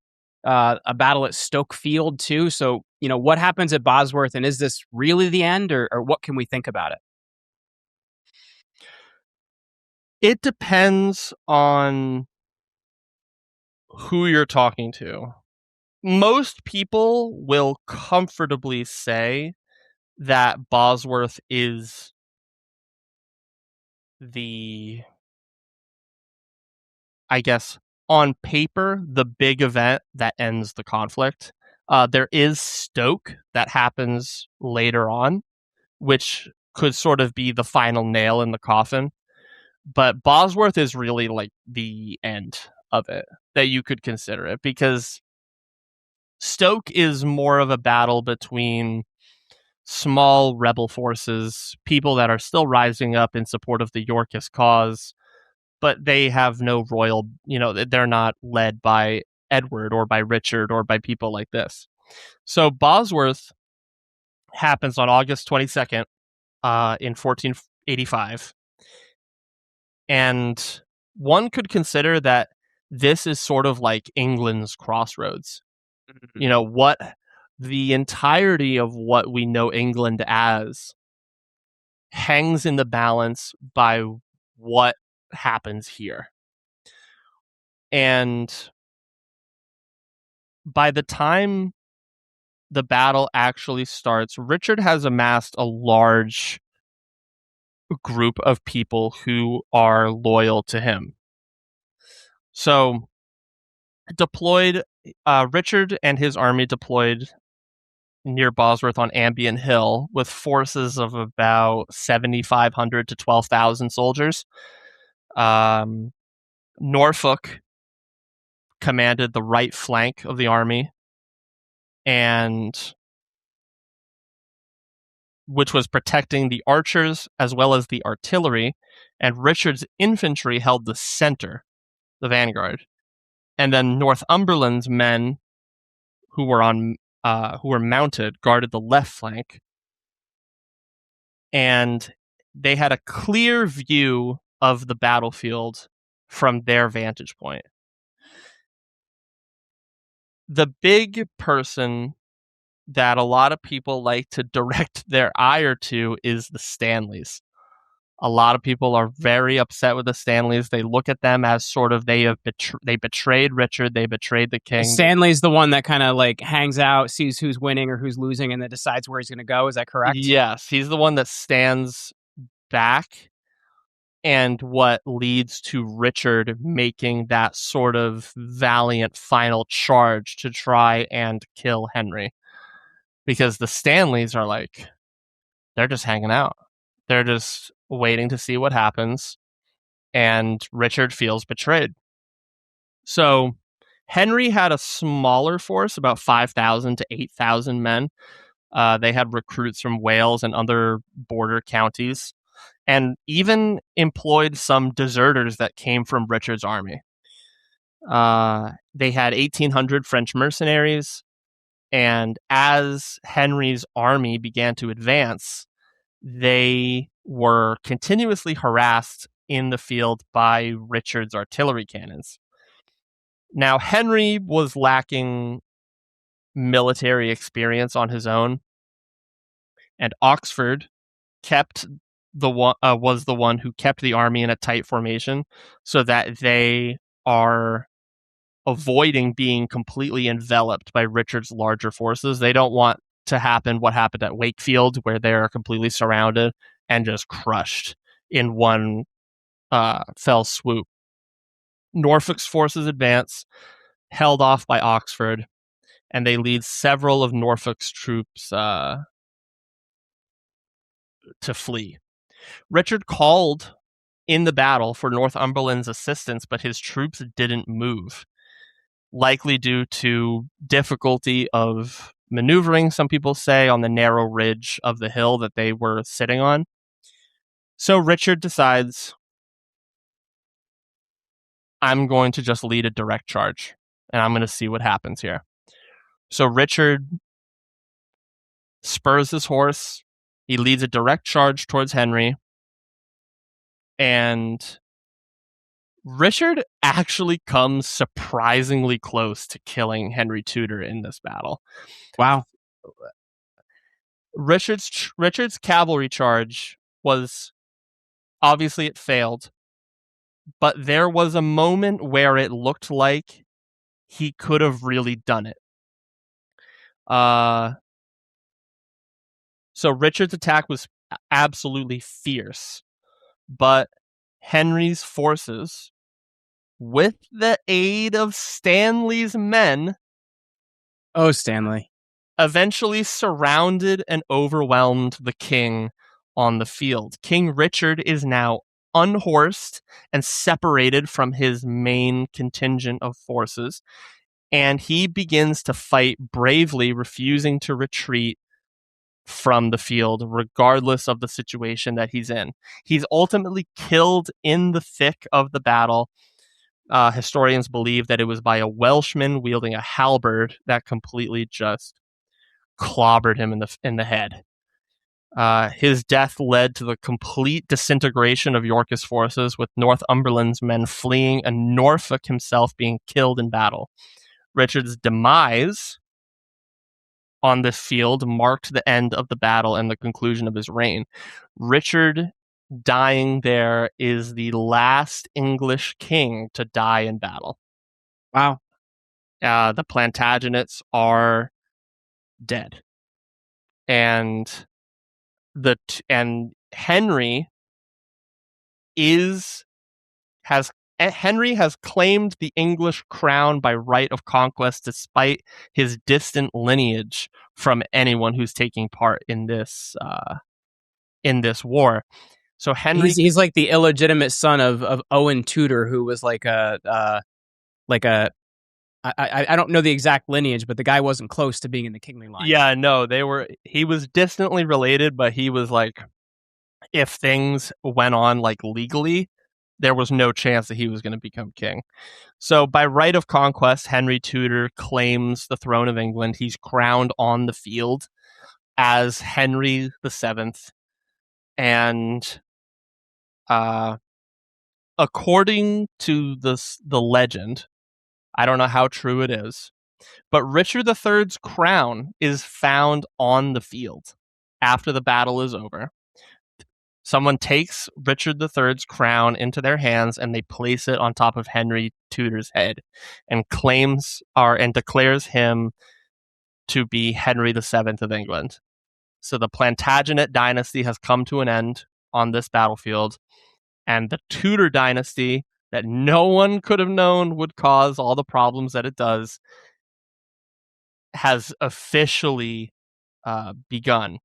a battle at Stoke Field too. So, what happens at Bosworth, and is this really the end, or what can we think about it? It depends on who you're talking to. Most people will comfortably say that Bosworth is the, I guess, on paper, the big event that ends the conflict. There is Stoke that happens later on, which could sort of be the final nail in the coffin. But Bosworth is really like the end of it, that you could consider it, because Stoke is more of a battle between small rebel forces, people that are still rising up in support of the Yorkist cause, but they have no royal, they're not led by Edward or by Richard or by people like this. So Bosworth happens on August 22nd in 1485. And one could consider that this is sort of like England's crossroads. What the entirety of what we know England as hangs in the balance by what happens here. And by the time the battle actually starts, Richard has amassed a large group of people who are loyal to him. So Richard and his army deployed near Bosworth on Ambion Hill with forces of about 7,500 to 12,000 soldiers. Norfolk commanded the right flank of the army, and which was protecting the archers as well as the artillery, and Richard's infantry held the center, the vanguard. And then Northumberland's men, who were mounted, guarded the left flank, and they had a clear view of the battlefield from their vantage point. The big person that a lot of people like to direct their ire to is the Stanleys. A lot of people are very upset with the Stanleys. They look at them as sort of they betrayed Richard, they betrayed the king. Stanley's the one that kind of like hangs out, sees who's winning or who's losing, and then decides where he's going to go. Is that correct? Yes, he's the one that stands back, and what leads to Richard making that sort of valiant final charge to try and kill Henry. Because the Stanleys are like, they're just hanging out. They're just waiting to see what happens. And Richard feels betrayed. So Henry had a smaller force, about 5,000 to 8,000 men. They had recruits from Wales and other border counties, and even employed some deserters that came from Richard's army. They had 1,800 French mercenaries. And as Henry's army began to advance, they were continuously harassed in the field by Richard's artillery cannons. Now, Henry was lacking military experience on his own, and Oxford was the one who kept the army in a tight formation so that they are avoiding being completely enveloped by Richard's larger forces. They don't want to happen what happened at Wakefield, where they're completely surrounded and just crushed in one fell swoop. Norfolk's forces advance, held off by Oxford, and they lead several of Norfolk's troops to flee. Richard called in the battle for Northumberland's assistance, but his troops didn't move, likely due to difficulty of maneuvering, some people say, on the narrow ridge of the hill that they were sitting on. So Richard decides, I'm going to just lead a direct charge, and I'm going to see what happens here. So Richard spurs his horse. He leads a direct charge towards Henry. And Richard actually comes surprisingly close to killing Henry Tudor in this battle. Wow. Richard's cavalry charge was, obviously it failed, but there was a moment where it looked like he could have really done it. So Richard's attack was absolutely fierce, but Henry's forces, with the aid of Stanley's men, Oh, Stanley. eventually surrounded and overwhelmed the king on the field. King Richard is now unhorsed and separated from his main contingent of forces, and he begins to fight bravely, refusing to retreat from the field, regardless of the situation that he's in. He's ultimately killed in the thick of the battle. Historians believe that it was by a Welshman wielding a halberd that completely just clobbered him in the head. His death led to the complete disintegration of Yorkist forces, with Northumberland's men fleeing and Norfolk himself being killed in battle. Richard's demise on this field marked the end of the battle and the conclusion of his reign. Richard dying there is the last English king to die in battle. Wow. The Plantagenets are dead, and Henry has claimed the English crown by right of conquest, despite his distant lineage from anyone who's taking part in this war. So Henry, he's like the illegitimate son of Owen Tudor, who was like a I don't know the exact lineage, but the guy wasn't close to being in the kingly line. Yeah, no, he was distantly related, but he was like, if things went on like legally, there was no chance that he was going to become king. So by right of conquest, Henry Tudor claims the throne of England. He's crowned on the field as Henry VII. And according to the legend, I don't know how true it is, but Richard III's crown is found on the field after the battle is over. Someone takes Richard III's crown into their hands and they place it on top of Henry Tudor's head and declares him to be Henry VII of England. So the Plantagenet dynasty has come to an end on this battlefield, and the Tudor dynasty that no one could have known would cause all the problems that it does has officially begun.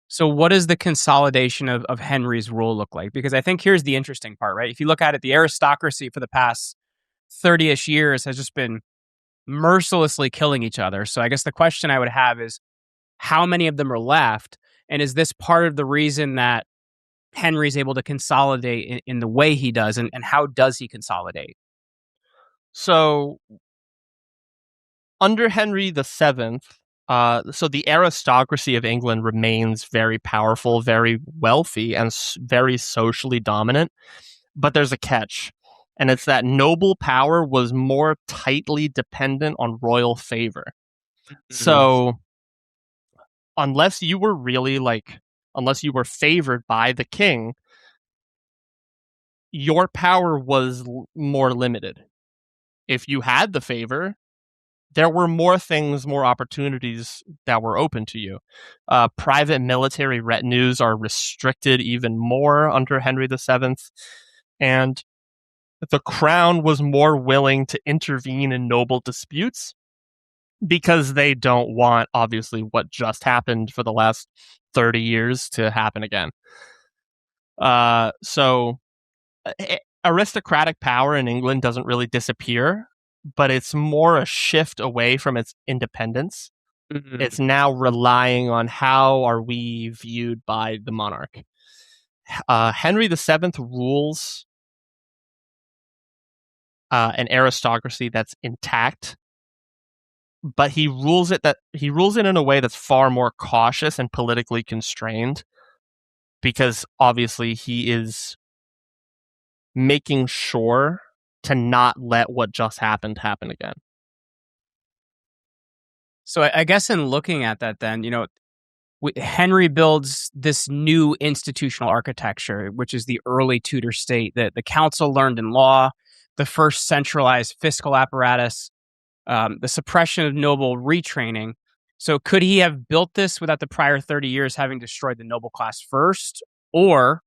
So what does the consolidation of Henry's rule look like? Because I think here's the interesting part, right? If you look at it, the aristocracy for the past 30-ish years has just been mercilessly killing each other. So I guess the question I would have is, how many of them are left? And is this part of the reason that Henry's able to consolidate in the way he does? And how does he consolidate? So under Henry VII, so the aristocracy of England remains very powerful, very wealthy, and very socially dominant. But there's a catch, and it's that noble power was more tightly dependent on royal favor. Mm-hmm. So unless you were favored by the king, your power was more limited. If you had the favor, there were more opportunities that were open to you. Private military retinues are restricted even more under Henry VII, and the crown was more willing to intervene in noble disputes because they don't want, obviously, what just happened for the last 30 years to happen again. So aristocratic power in England doesn't really disappear, but it's more a shift away from its independence. Mm-hmm. It's now relying on how are we viewed by the monarch. Henry VII rules an aristocracy that's intact, but he rules it in a way that's far more cautious and politically constrained. because obviously he is making sure to not let what just happened happen again. So I guess in looking at that, then, Henry builds this new institutional architecture, which is the early Tudor state that the council learned in law, the first centralized fiscal apparatus, the suppression of noble retraining. So could he have built this without the prior 30 years having destroyed the noble class first? Or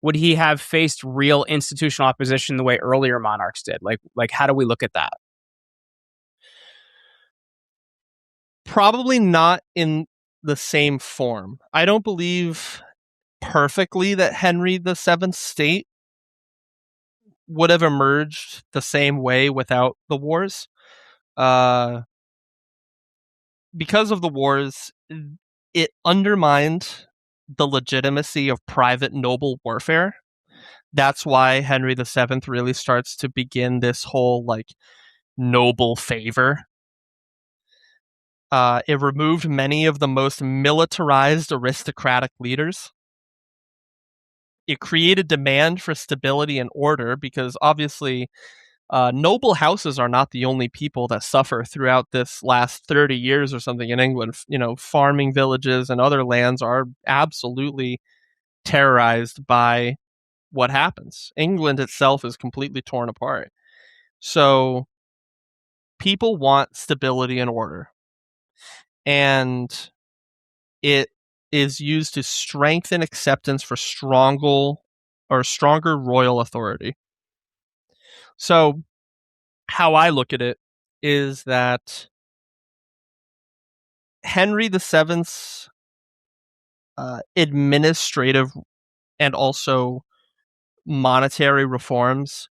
would he have faced real institutional opposition the way earlier monarchs did? Like how do we look at that? Probably not in the same form. I don't believe perfectly that Henry VII's state would have emerged the same way without the wars. Because of the wars, it undermined the legitimacy of private noble warfare. That's why Henry VII really starts to begin this whole noble favor. It removed many of the most militarized aristocratic leaders. It created demand for stability and order because obviously noble houses are not the only people that suffer throughout this last 30 years or something in England. Farming villages and other lands are absolutely terrorized by what happens. England itself is completely torn apart. So people want stability and order. And it is used to strengthen acceptance for stronger royal authority. So how I look at it is that Henry VII's administrative and also monetary reforms,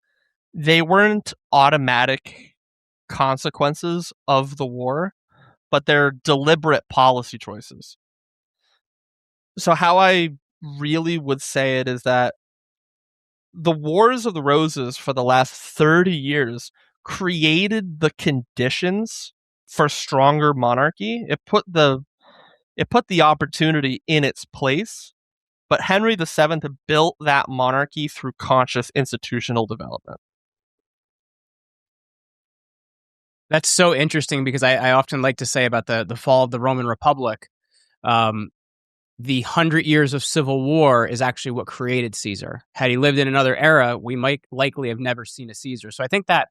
they weren't automatic consequences of the war, but they're deliberate policy choices. So how I really would say it is that the Wars of the Roses for the last 30 years created the conditions for stronger monarchy. It put the opportunity in its place, but Henry VII built that monarchy through conscious institutional development. That's so interesting because I often like to say about the fall of the Roman Republic, the 100 years of civil war is actually what created Caesar. Had he lived in another era, we might likely have never seen a Caesar. So I think that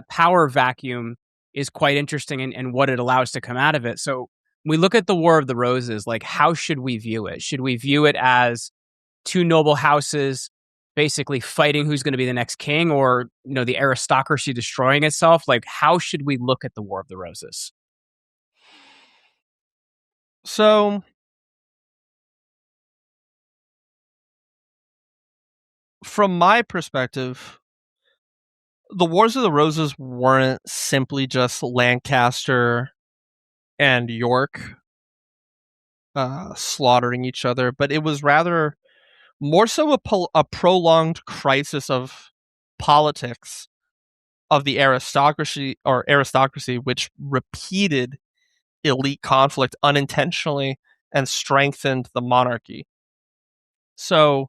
power vacuum is quite interesting and what it allows to come out of it. So we look at the War of the Roses, like how should we view it? Should we view it as two noble houses basically fighting who's going to be the next king, or the aristocracy destroying itself? Like how should we look at the War of the Roses? So from my perspective, the Wars of the Roses weren't simply just Lancaster and York slaughtering each other, but it was rather more so a prolonged crisis of politics of the aristocracy, which repeated elite conflict unintentionally and strengthened the monarchy. So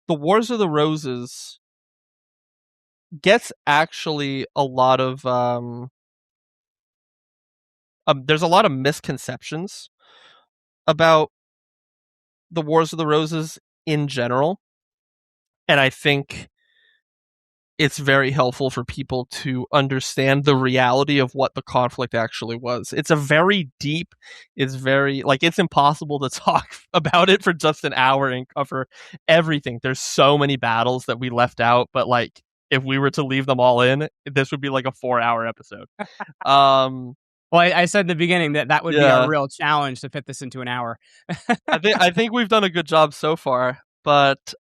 the Wars of the Roses gets actually a lot of there's a lot of misconceptions about the Wars of the Roses in general, and I think it's very helpful for people to understand the reality of what the conflict actually was. It's a very deep, it's very, it's impossible to talk about it for just an hour and cover everything. There's so many battles that we left out, but if we were to leave them all in, this would be like a 4-hour episode. Well, I said in the beginning that would be a real challenge to fit this into an hour. I think we've done a good job so far, but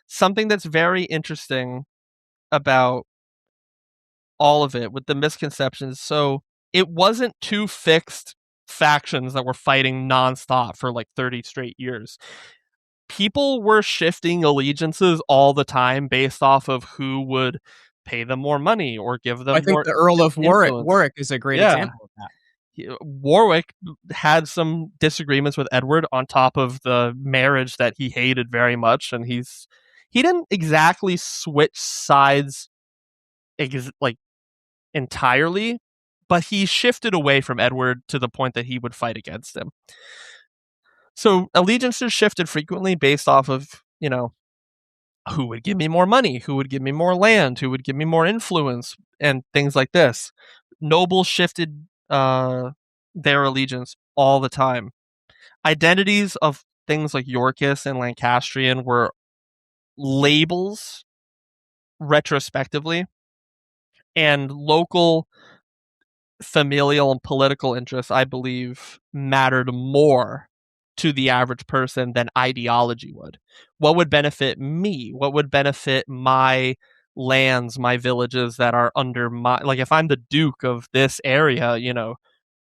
something that's very interesting about all of it with the misconceptions. So it wasn't two fixed factions that were fighting nonstop for 30 straight years. People were shifting allegiances all the time based off of who would pay them more money or give them more. I think the Earl of Warwick is a great example of that. Warwick had some disagreements with Edward on top of the marriage that he hated very much, and he didn't exactly switch sides like entirely, but he shifted away from Edward to the point that he would fight against him. So allegiances shifted frequently based off of, who would give me more money, who would give me more land, who would give me more influence, and things like this. Nobles shifted their allegiance all the time. Identities of things like Yorkist and Lancastrian were labels retrospectively, and local familial and political interests, I believe, mattered more to the average person than ideology would. What would benefit me? What would benefit my lands, my villages that are under my, like, if I'm the Duke of this area,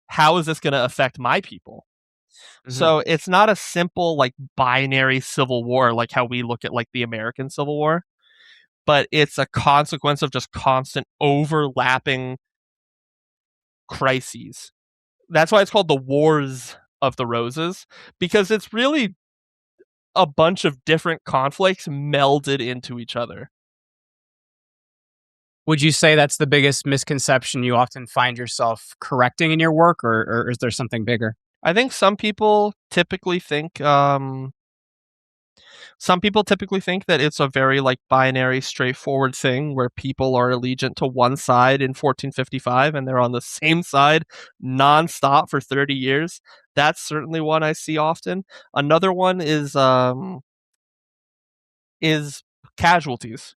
how is this going to affect my people? Mm-hmm. So it's not a simple, like, binary civil war, like how we look at, like, the American Civil War, but it's a consequence of just constant overlapping crises. That's why it's called the Wars of the Roses, because it's really a bunch of different conflicts melded into each other. Would you say that's the biggest misconception you often find yourself correcting in your work, or is there something bigger? I think some people typically think that it's a very, like, binary, straightforward thing where people are allegiant to one side in 1455 and they're on the same side nonstop for 30 years. That's certainly one I see often. Another one is casualties.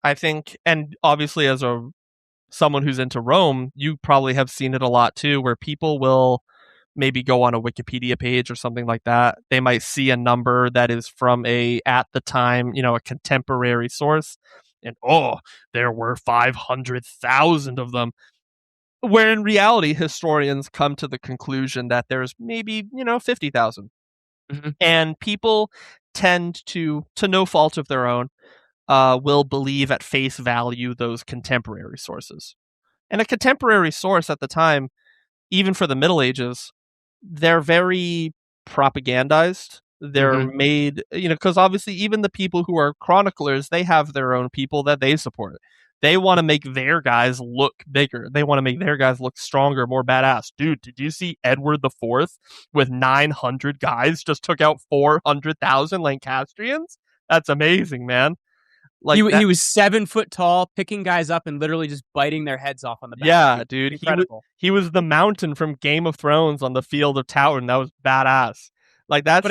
I think, and obviously as someone who's into Rome, you probably have seen it a lot too, where people will maybe go on a Wikipedia page or something like that. They might see a number that is from at the time, a contemporary source, and there were 500,000 of them. Where in reality, historians come to the conclusion that there's maybe, 50,000. Mm-hmm. And people tend to no fault of their own, will believe at face value those contemporary sources. And a contemporary source at the time, even for the Middle Ages, they're very propagandized. They're made, because obviously even the people who are chroniclers, they have their own people that they support. They want to make their guys look bigger. They want to make their guys look stronger, more badass. Dude, did you see Edward IV with 900 guys just took out 400,000 Lancastrians? That's amazing, man. Like he was 7 foot tall, picking guys up and literally just biting their heads off on the back. Yeah, dude. He was the mountain from Game of Thrones on the field of Towton. That was badass. Like, that's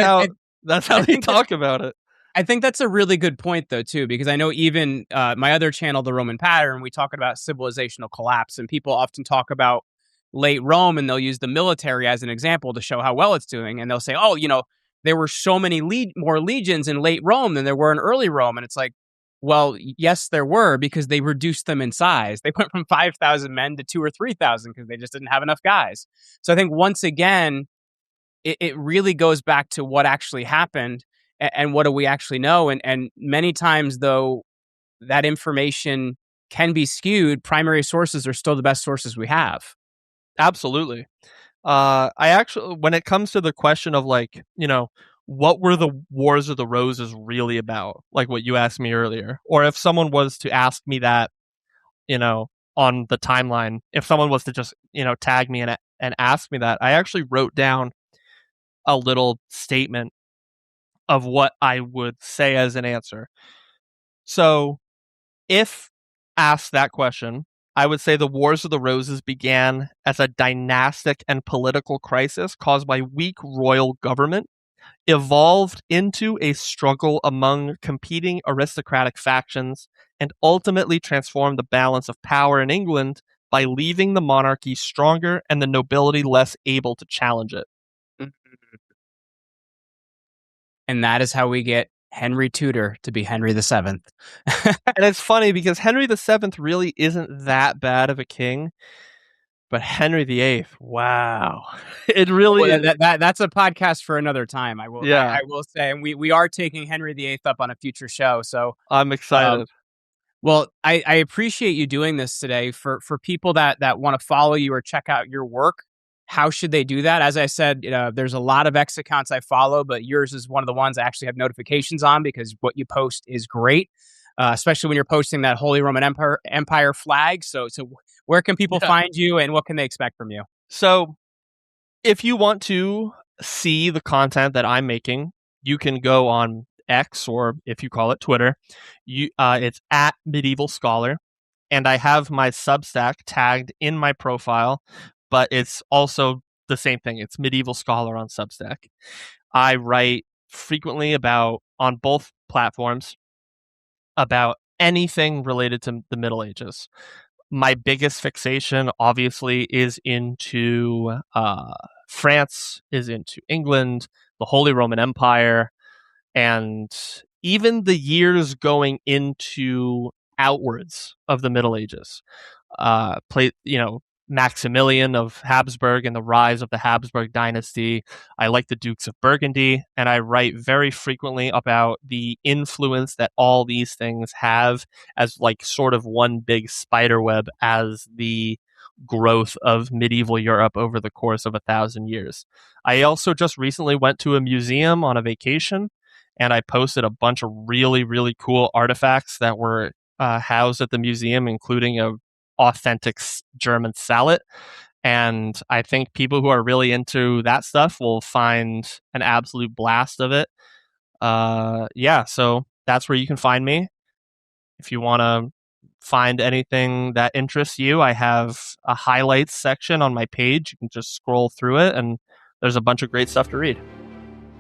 how they talk about it. I think that's a really good point, though, too, because I know even my other channel, The Roman Pattern, we talk about civilizational collapse, and people often talk about late Rome, and they'll use the military as an example to show how well it's doing. And they'll say, there were so many more legions in late Rome than there were in early Rome. And it's like, well, yes, there were, because they reduced them in size. They went from 5,000 men to 2,000 or 3,000 because they just didn't have enough guys. So I think once again, it really goes back to what actually happened and what do we actually know. And many times, though, that information can be skewed. Primary sources are still the best sources we have. Absolutely. I actually, when it comes to the question of, like, what were the Wars of the Roses really about? Like what you asked me earlier. Or if someone was to ask me that, on the timeline, if someone was to just, tag me and ask me that, I actually wrote down a little statement of what I would say as an answer. So if asked that question, I would say the Wars of the Roses began as a dynastic and political crisis caused by weak royal government, evolved into a struggle among competing aristocratic factions, and ultimately transformed the balance of power in England by leaving the monarchy stronger and the nobility less able to challenge it. And that is how we get Henry Tudor to be Henry VII. And it's funny because Henry VII really isn't that bad of a king. But Henry VIII, wow. It really is. That's a podcast for another time, I will say. And we are taking Henry VIII up on a future show. So I'm excited. Well, I appreciate you doing this today. For people that want to follow you or check out your work, how should they do that? As I said, there's a lot of X accounts I follow, but yours is one of the ones I actually have notifications on because what you post is great, especially when you're posting that Holy Roman Empire flag. So where can people find you and what can they expect from you? So if you want to see the content that I'm making, you can go on X, or if you call it Twitter, it's at Medieval Scholar, and I have my Substack tagged in my profile, but it's also the same thing. It's Medieval Scholar on Substack. I write frequently on both platforms about anything related to the Middle Ages. My biggest fixation, obviously, is into France, is into England, the Holy Roman Empire, and even the years going into outwards of the Middle Ages. Maximilian of Habsburg and the rise of the Habsburg dynasty. I like the Dukes of Burgundy, and I write very frequently about the influence that all these things have as like sort of one big spider web as the growth of medieval Europe over the course of 1,000 years. I also just recently went to a museum on a vacation, and I posted a bunch of really, really cool artifacts that were housed at the museum, including a authentic German salad. And I think people who are really into that stuff will find an absolute blast of it. So that's where you can find me. If you want to find anything that interests you, I have a highlights section on my page. You can just scroll through it, and there's a bunch of great stuff to read.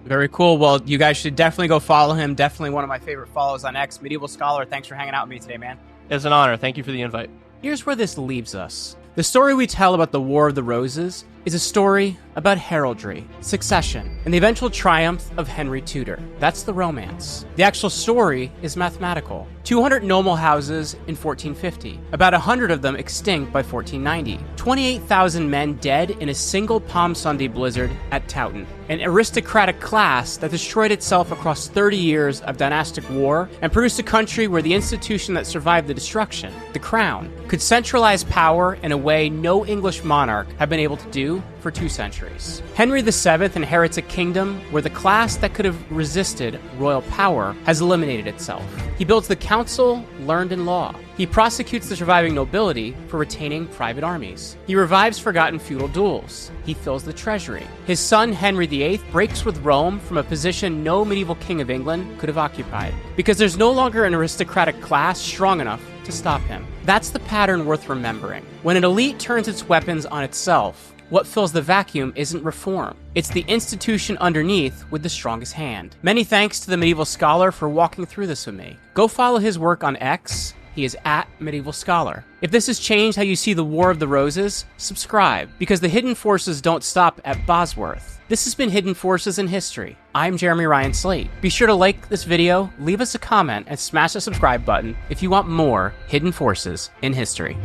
Very cool. Well, you guys should definitely go follow him. Definitely one of my favorite follows on X. Medieval Scholar, thanks for hanging out with me today, man. It's an honor. Thank you for the invite. Here's where this leaves us. The story we tell about the War of the Roses is a story about heraldry, succession, and the eventual triumph of Henry Tudor. That's the romance. The actual story is mathematical. 200 noble houses in 1450, about 100 of them extinct by 1490, 28,000 men dead in a single Palm Sunday blizzard at Towton, an aristocratic class that destroyed itself across 30 years of dynastic war and produced a country where the institution that survived the destruction, the crown, could centralize power in a way no English monarch had been able to do for 2 centuries. Henry VII inherits a kingdom where the class that could have resisted royal power has eliminated itself. He builds the council learned in law. He prosecutes the surviving nobility for retaining private armies. He revives forgotten feudal duels. He fills the treasury. His son, Henry VIII, breaks with Rome from a position no medieval king of England could have occupied, because there's no longer an aristocratic class strong enough to stop him. That's the pattern worth remembering. When an elite turns its weapons on itself, what fills the vacuum isn't reform. It's the institution underneath with the strongest hand. Many thanks to the Medieval Scholar for walking through this with me. Go follow his work on X. He is at Medieval Scholar. If this has changed how you see the War of the Roses, subscribe, because the hidden forces don't stop at Bosworth. This has been Hidden Forces in History. I'm Jeremy Ryan Slate. Be sure to like this video, leave us a comment, and smash the subscribe button if you want more Hidden Forces in History.